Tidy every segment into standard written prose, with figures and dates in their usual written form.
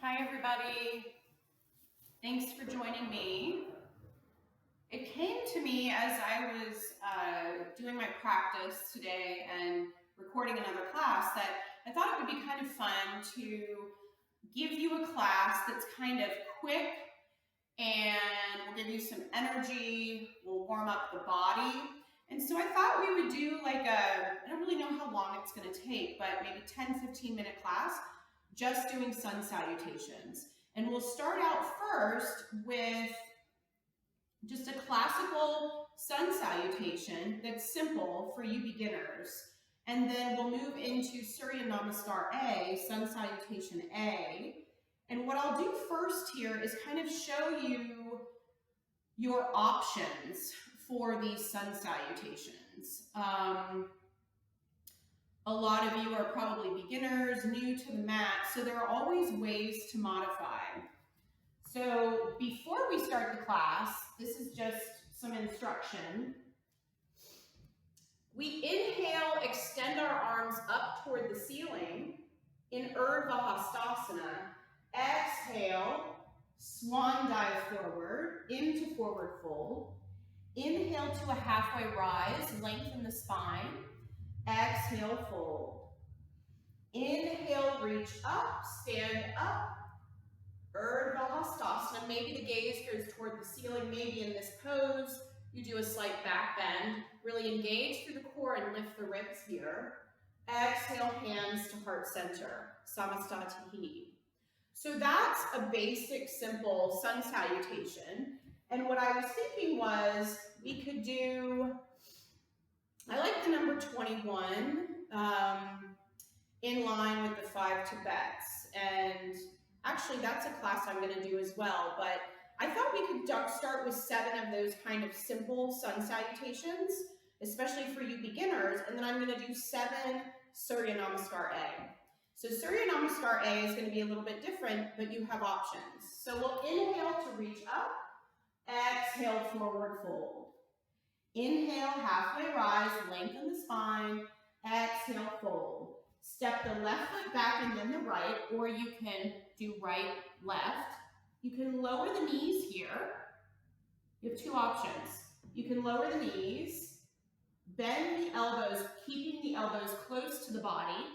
Hi everybody, thanks for joining me. It came to me as I was doing my practice today and recording another class that I thought it would be kind of fun to give you a class that's kind of quick and will give you some energy, will warm up the body. And so I thought we would do like I don't really know how long it's going to take, but maybe 10-15 minute class just doing sun salutations. And we'll start out first with just a classical sun salutation that's simple for you beginners. And then we'll move into Surya Namaskar A, Sun Salutation A. And what I'll do first here is kind of show you your options for these sun salutations. A lot of you are probably beginners, new to the mat, so there are always ways to modify. So before we start the class, this is just some instruction. We inhale, extend our arms up toward the ceiling in Urdhva Hastasana. Exhale, swan dive forward into forward fold. Inhale to a halfway rise, lengthen the spine. Exhale, fold. Inhale, reach up, stand up. Urdhva Hastasana. Maybe the gaze goes toward the ceiling. Maybe in this pose, you do a slight back bend. Really engage through the core and lift the ribs here. Exhale, hands to heart center. Samastatihi. So that's a basic, simple sun salutation. And what I was thinking was we could do, I like the number 21 in line with the 5 Tibets. And actually that's a class I'm going to do as well. But I thought we could start with 7 of those kind of simple sun salutations, especially for you beginners. And then I'm going to do 7 Surya Namaskar A. So Surya Namaskar A is going to be a little bit different, but you have options. So we'll inhale to reach up. Exhale, forward fold. Inhale, halfway rise, lengthen the spine. Exhale, fold. Step the left foot back and then the right, or you can do right, left. You can lower the knees here. You have 2 options. You can lower the knees, bend the elbows, keeping the elbows close to the body,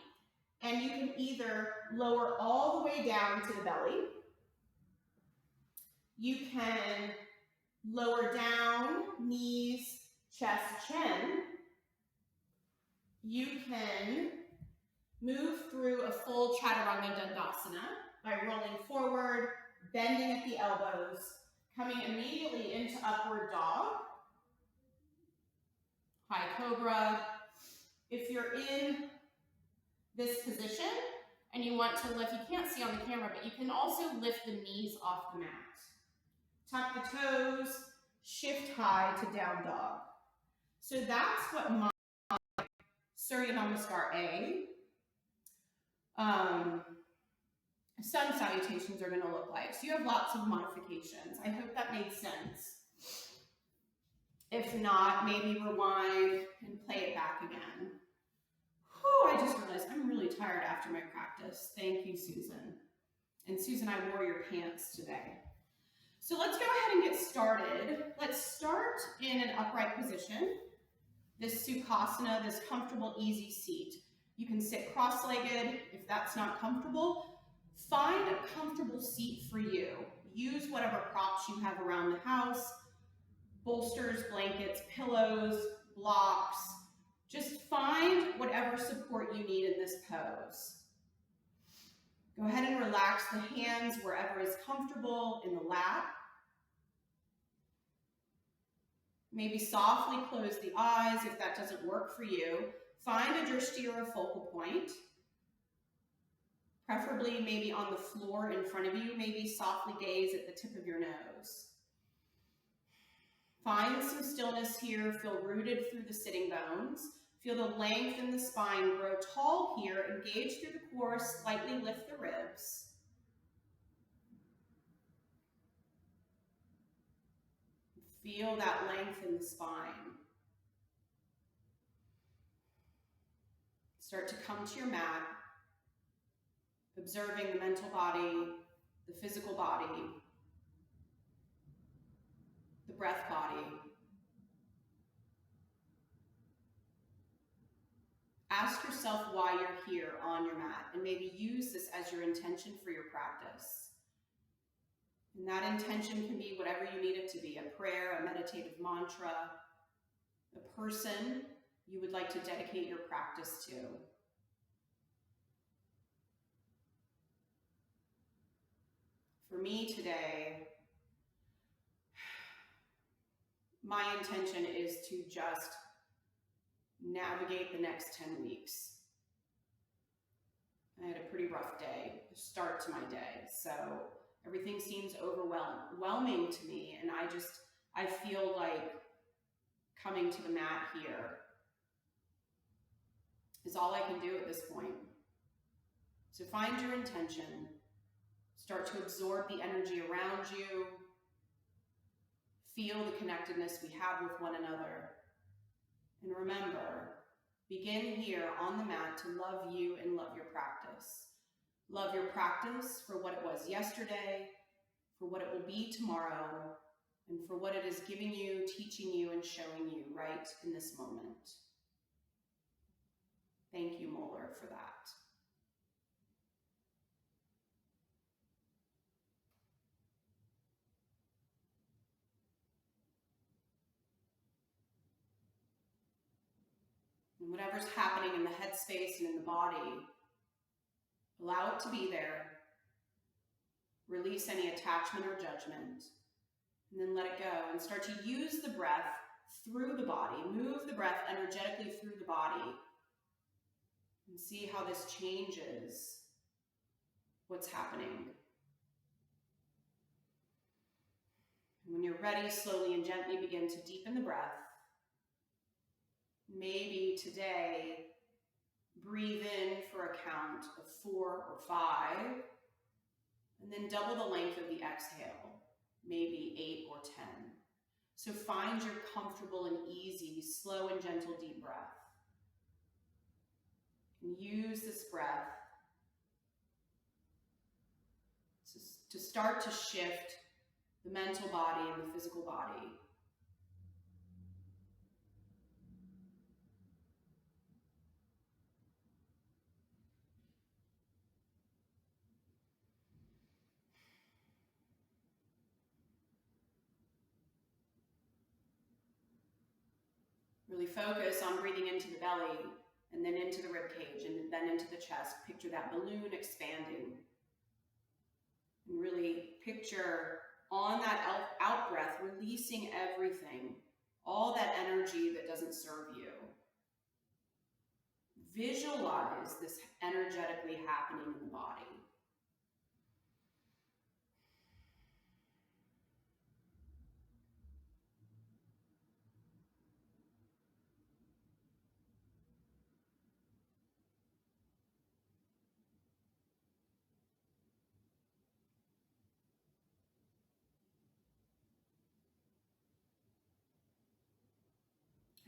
and you can either lower all the way down to the belly. You can lower down, knees, chest, chin. You can move through a full Chaturanga Dandasana by rolling forward, bending at the elbows, coming immediately into upward dog, high cobra. If you're in this position and you want to lift, you can't see on the camera, but you can also lift the knees off the mat. Tuck the toes, shift high to down dog. So that's what my Surya Namaskar A sun salutations are going to look like. So you have lots of modifications. I hope that made sense. If not, maybe rewind and play it back again. Whew, I just realized I'm really tired after my practice. Thank you, Susan. And Susan, I wore your pants today. So let's go ahead and get started. Let's start in an upright position. This Sukhasana, this comfortable, easy seat. You can sit cross-legged if that's not comfortable. Find a comfortable seat for you. Use whatever props you have around the house, bolsters, blankets, pillows, blocks. Just find whatever support you need in this pose. Go ahead and relax the hands wherever is comfortable in the lap. Maybe softly close the eyes if that doesn't work for you. Find a drishti or a focal point. Preferably maybe on the floor in front of you. Maybe softly gaze at the tip of your nose. Find some stillness here. Feel rooted through the sitting bones. Feel the length in the spine grow tall here. Engage through the core. Slightly lift the ribs. Feel that length in the spine. Start to come to your mat, observing the mental body, the physical body, the breath body. Ask yourself why you're here on your mat, and maybe use this as your intention for your practice. And that intention can be whatever you need it to be, a prayer, a meditative mantra, a person you would like to dedicate your practice to. For me today, my intention is to just navigate the next 10 weeks. I had a pretty rough day, start to my day, so everything seems overwhelming to me, and I feel like coming to the mat here is all I can do at this point. So find your intention, start to absorb the energy around you, feel the connectedness we have with one another, and remember, begin here on the mat to love you and love your practice. Love your practice for what it was yesterday, for what it will be tomorrow, and for what it is giving you, teaching you, and showing you right in this moment. Thank you, Molar, for that. And whatever's happening in the headspace and in the body, allow it to be there. Release any attachment or judgment, and then let it go and start to use the breath through the body. Move the breath energetically through the body and see how this changes what's happening. And when you're ready, slowly and gently begin to deepen the breath. Maybe today, breathe in for a count of 4 or 5, and then double the length of the exhale, maybe 8 or 10. So find your comfortable and easy, slow and gentle deep breath. And use this breath to start to shift the mental body and the physical body. Really focus on breathing into the belly and then into the rib cage and then into the chest. Picture that balloon expanding. And really picture on that out breath, releasing everything, all that energy that doesn't serve you. Visualize this energetically happening in the body.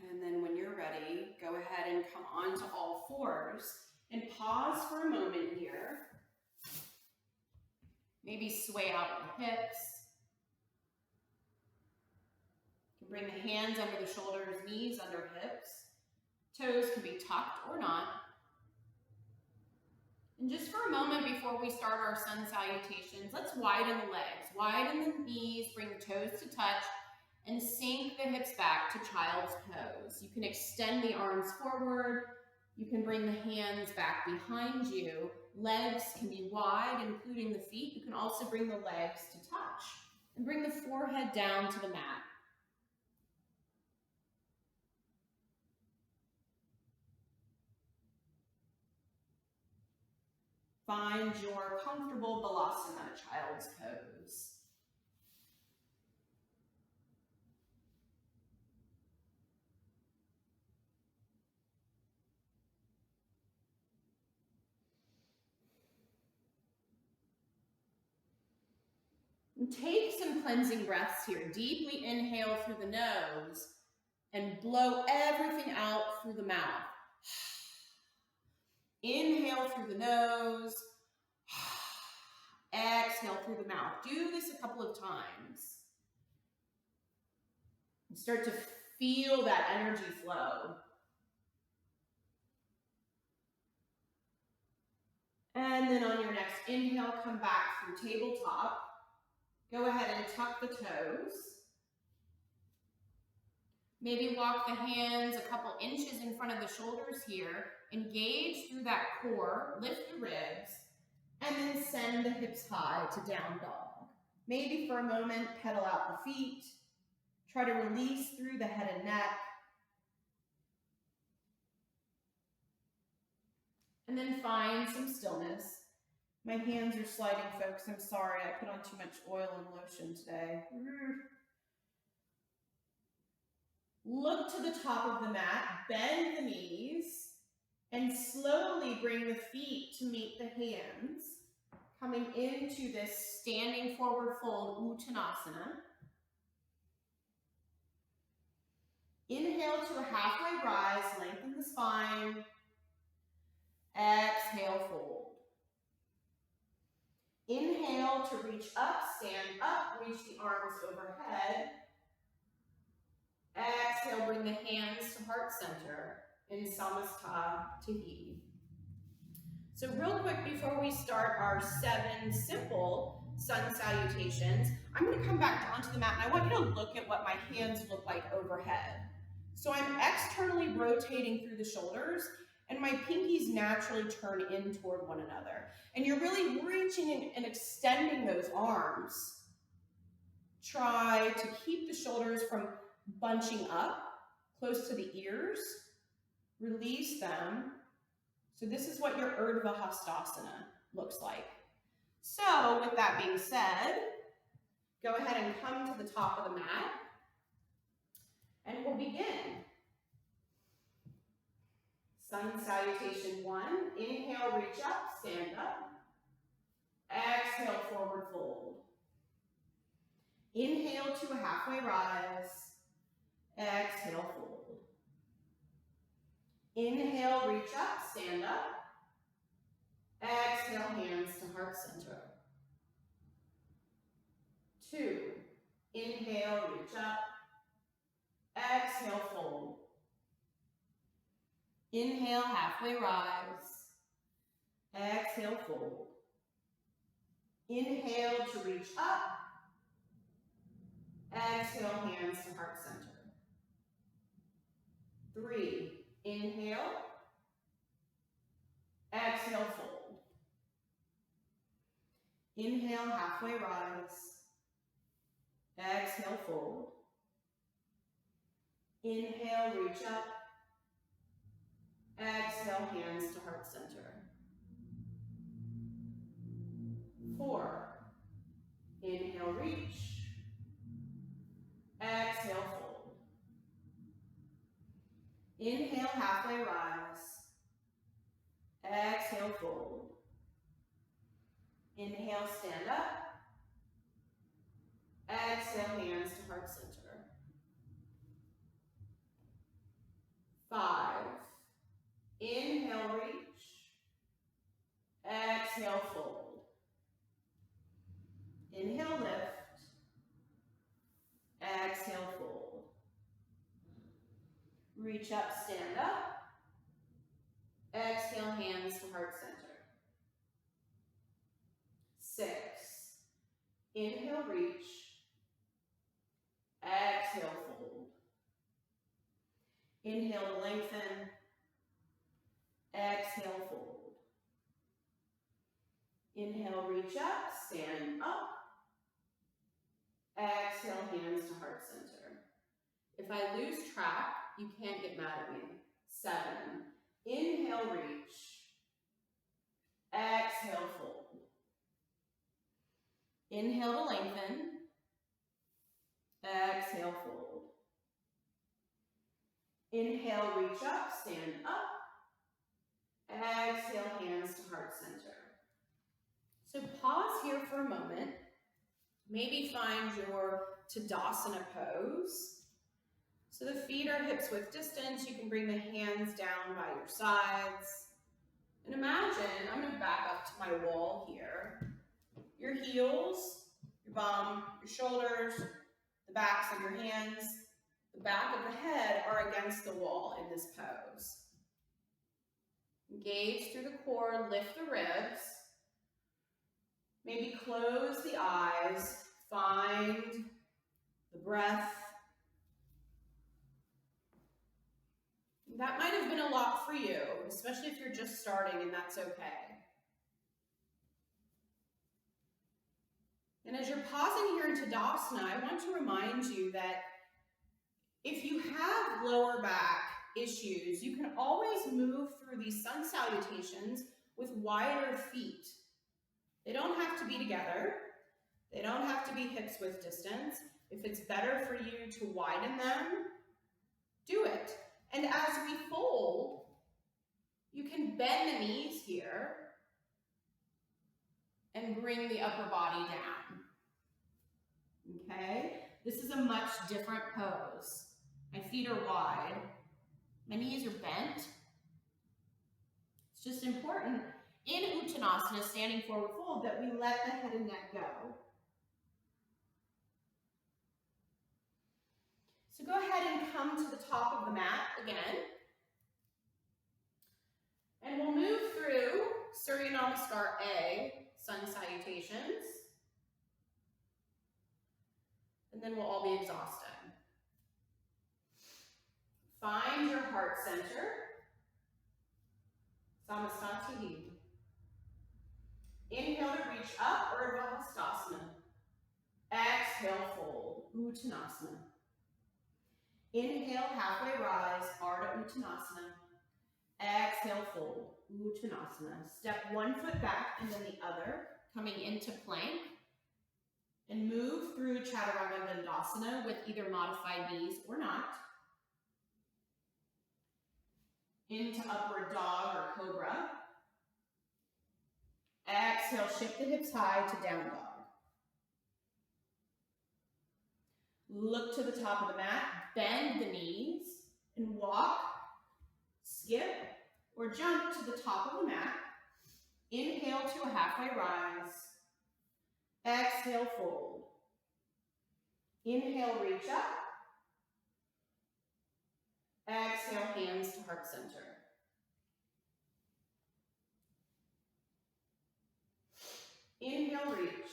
And then when you're ready, go ahead and come onto all fours and pause for a moment here. Maybe sway out the hips. You can bring the hands under the shoulders, knees under hips. Toes can be tucked or not. And just for a moment before we start our sun salutations, let's widen the legs. Widen the knees, bring the toes to touch, and sink the hips back to child's pose. You can extend the arms forward. You can bring the hands back behind you. Legs can be wide, including the feet. You can also bring the legs to touch. And bring the forehead down to the mat. Find your comfortable Balasana, child's pose. And take some cleansing breaths here. Deeply inhale through the nose and blow everything out through the mouth. Inhale through the nose. Exhale through the mouth. Do this a couple of times. And start to feel that energy flow. And then on your next inhale, come back through tabletop. Go ahead and tuck the toes. Maybe walk the hands a couple inches in front of the shoulders here. Engage through that core, lift the ribs, and then send the hips high to down dog. Maybe for a moment, pedal out the feet. Try to release through the head and neck. And then find some stillness. My hands are sliding, folks. I'm sorry, I put on too much oil and lotion today. Look to the top of the mat, bend the knees, and slowly bring the feet to meet the hands, coming into this standing forward fold, Uttanasana. Inhale to a halfway rise, lengthen the spine. Exhale, fold. Inhale to reach up, stand up, reach the arms overhead. Exhale, bring the hands to heart center in Namaste. So real quick before we start our 7 simple sun salutations, I'm going to come back onto the mat and I want you to look at what my hands look like overhead. So I'm externally rotating through the shoulders and my pinkies naturally turn in toward one another. And you're really reaching and extending those arms. Try to keep the shoulders from bunching up close to the ears. Release them. So this is what your Urdhva Hastasana looks like. So with that being said, go ahead and come to the top of the mat and we'll begin. Sun Salutation 1. Inhale, reach up, stand up. Exhale, forward fold. Inhale to a halfway rise. Exhale, fold. Inhale, reach up, stand up. Exhale, hands to heart center. 2. Inhale, reach up. Exhale, fold. Inhale, halfway rise. Exhale, fold. Inhale to reach up. Exhale, hands to heart center. 3. Inhale. Exhale, fold. Inhale, halfway rise. Exhale, fold. Inhale, reach up. Exhale, hands to heart center. 4. Inhale, reach. Exhale, fold. Inhale, halfway rise. Exhale, fold. Inhale, stand up. Exhale, hands to heart center. 5. Inhale, reach. Exhale, fold. Inhale, lift. Exhale, fold. Reach up, stand up. Exhale, hands to heart center. 6. Inhale, reach. Exhale, fold. Inhale, lengthen. Exhale, fold. Inhale, reach up, stand up. Exhale, hands to heart center. If I lose track, you can't get mad at me. 7. Inhale, reach. Exhale, fold. Inhale to lengthen. Exhale, fold. Inhale, reach up, stand up. Exhale, hands to heart center. So pause here for a moment. Maybe find your Tadasana pose. So the feet are hips width distance. You can bring the hands down by your sides. And imagine, I'm going to back up to my wall here. your heels, your bum, your shoulders, the backs of your hands, the back of the head are against the wall in this pose. Engage through the core, lift the ribs. Maybe close the eyes, find the breath. That might have been a lot for you, especially if you're just starting, and that's okay. And as you're pausing here in Tadasana, I want to remind you that if you have lower back issues, you can always move through these sun salutations with wider feet. They don't have to be together. They don't have to be hips width distance. If it's better for you to widen them, do it. And as we fold, you can bend the knees here and bring the upper body down. Okay? This is a much different pose. My feet are wide. My knees are bent. It's just important in Uttanasana, standing forward fold, that we let the head and neck go. So go ahead and come to the top of the mat again. And we'll move through Surya Namaskar A, Sun Salutations. And then we'll all be exhausted. Find your heart center. Namaste. Inhale to reach up, Urdhva Hastasana. Exhale, fold, Uttanasana. Inhale, halfway rise, Ardha Uttanasana. Exhale, fold, Uttanasana. Step one foot back and then the other, coming into plank. And move through Chaturanga Dandasana with either modified knees or not. Into upward dog or cobra. Exhale, shift the hips high to down dog. Look to the top of the mat, bend the knees, and walk, skip, or jump to the top of the mat. Inhale to a halfway rise. Exhale, fold. Inhale, reach up. Exhale, hands to heart center. Inhale, reach.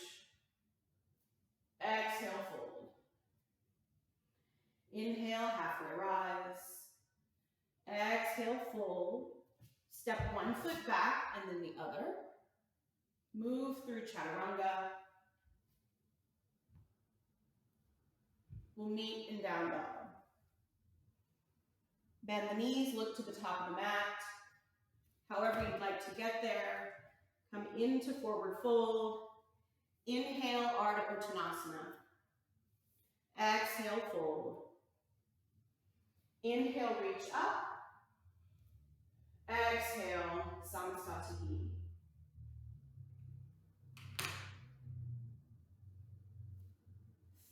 Exhale, fold. Inhale, halfway rise. Exhale, fold. Step one foot back and then the other. Move through Chaturanga. We'll meet in down dog. Bend the knees, look to the top of the mat. However you'd like to get there. Come into forward fold. Inhale, Ardha Uttanasana. Exhale, fold. Inhale, reach up. Exhale, Namaste.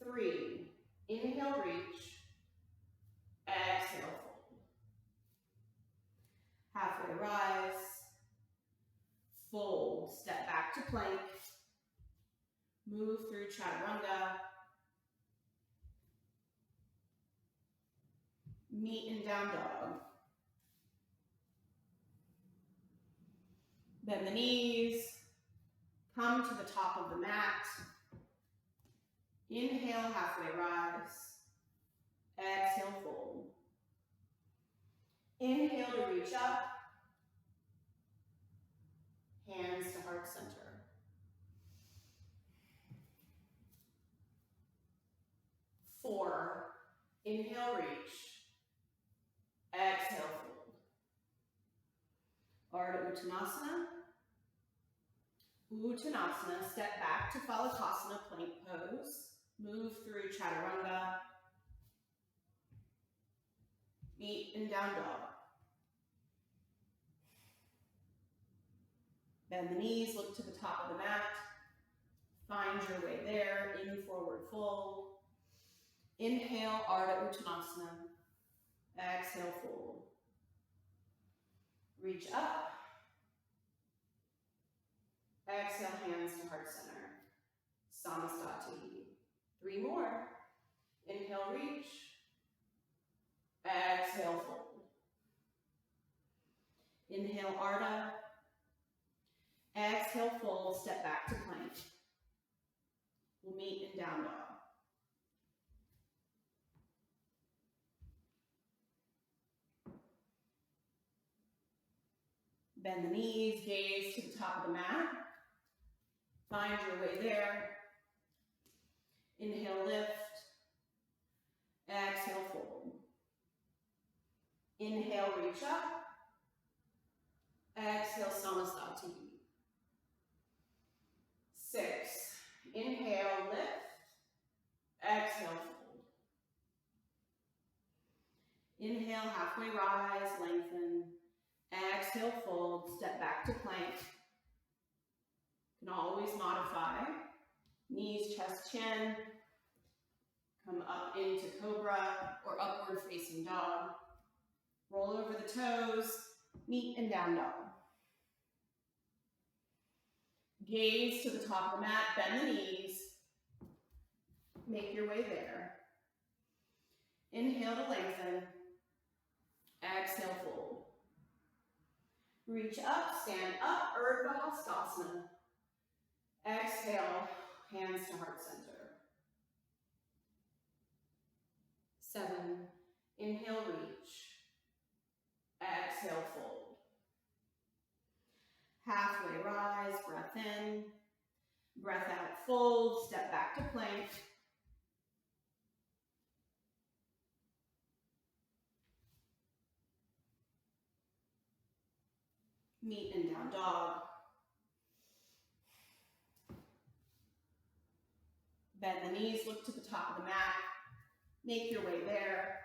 Three. Inhale, reach. Exhale, fold. Halfway rise. Fold. Step back to plank. Move through Chaturanga. Meet in down dog. Bend the knees. Come to the top of the mat. Inhale, halfway rise. Exhale, fold. Inhale to reach up. Hands to heart center. Four. Inhale, reach. Exhale, fold. Ardha Uttanasana. Uttanasana, step back to Phalakasana, plank pose. Move through Chaturanga. Meet in down dog. Bend the knees, look to the top of the mat. Find your way there, in forward fold. Inhale, Ardha Uttanasana. Exhale, fold. Reach up. Exhale, hands to heart center. Samastati. 3 more. Inhale, reach. Exhale, fold. Inhale, Ardha. Exhale, fold, step back to plank. We'll meet in down dog. Bend the knees, gaze to the top of the mat. Find your way there. Inhale, lift. Exhale, fold. Inhale, reach up. Exhale, Samastati. 6. Inhale, lift. Exhale, fold. Inhale, halfway rise, lengthen. Exhale, fold, step back to plank. You can always modify. Knees, chest, chin. Come up into cobra or upward facing dog. Roll over the toes, meet in down dog. Gaze to the top of the mat, bend the knees. Make your way there. Inhale to lengthen. Exhale, fold. Reach up, stand up, Urdhva Hastasana. Exhale, hands to heart center. 7. Inhale, reach. Exhale, fold. Halfway rise, breath in. Breath out, fold, step back to plank. Meet in down dog. Bend the knees, look to the top of the mat. Make your way there.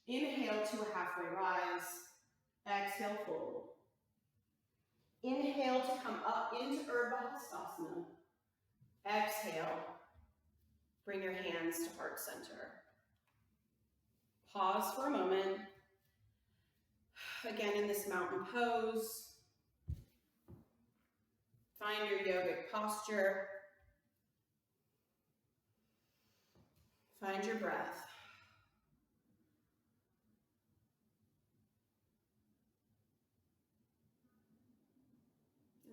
Inhale to a halfway rise. Exhale, fold. Inhale to come up into Urdhva Hastasana. Exhale. Bring your hands to heart center. Pause for a moment. Again, in this mountain pose. Find your yogic posture. Find your breath.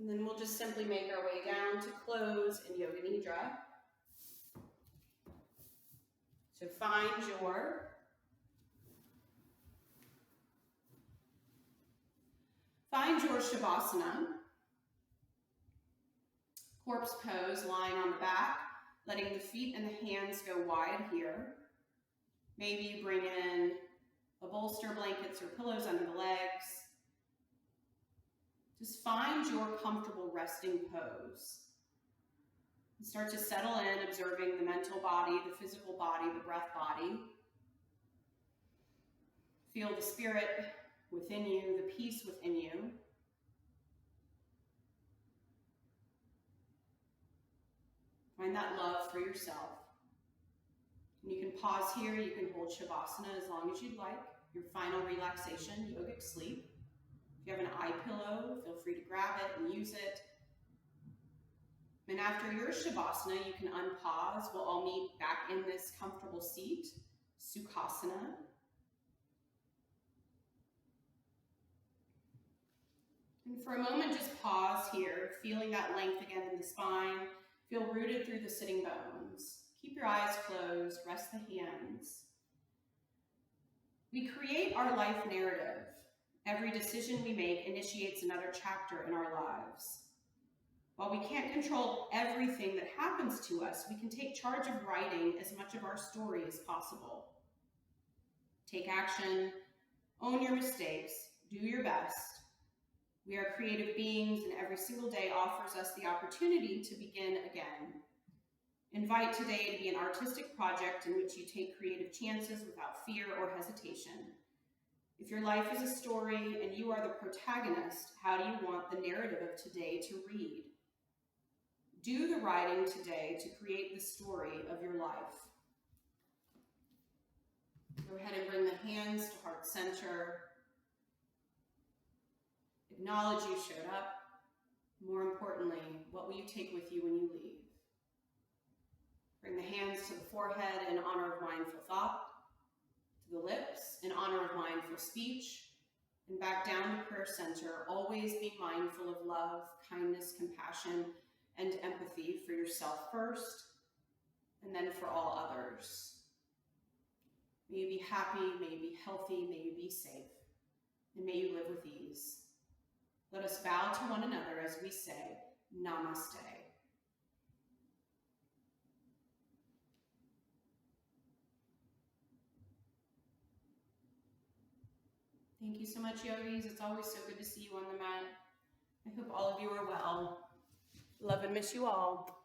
And then we'll just simply make our way down to close in Yoga Nidra. So find your Shavasana. Corpse pose, lying on the back, letting the feet and the hands go wide here. Maybe you bring in a bolster, blankets, or pillows under the legs. Just find your comfortable resting pose. And start to settle in, observing the mental body, the physical body, the breath body. Feel the spirit within you, the peace within you. Find that love for yourself. And you can pause here, you can hold Shavasana as long as you'd like. Your final relaxation, yogic sleep. If you have an eye pillow, feel free to grab it and use it. And after your Shavasana, you can unpause. We'll all meet back in this comfortable seat, Sukhasana. And for a moment, just pause here, feeling that length again in the spine. Feel rooted through the sitting bones. Keep your eyes closed, rest the hands. We create our life narrative. Every decision we make initiates another chapter in our lives. While we can't control everything that happens to us, we can take charge of writing as much of our story as possible. Take action, own your mistakes, do your best. We are creative beings, and every single day offers us the opportunity to begin again. Invite today to be an artistic project in which you take creative chances without fear or hesitation. If your life is a story and you are the protagonist, how do you want the narrative of today to read? Do the writing today to create the story of your life. Go ahead and bring the hands to heart center. Acknowledge you showed up. More importantly, what will you take with you when you leave? Bring the hands to the forehead in honor of mindful thought, to the lips in honor of mindful speech, and back down to prayer center, always being mindful of love, kindness, compassion, and empathy for yourself first, and then for all others. May you be happy, may you be healthy, may you be safe, and may you live with ease. Let us bow to one another as we say, Namaste. Thank you so much, yogis. It's always so good to see you on the mat. I hope all of you are well. Love and miss you all.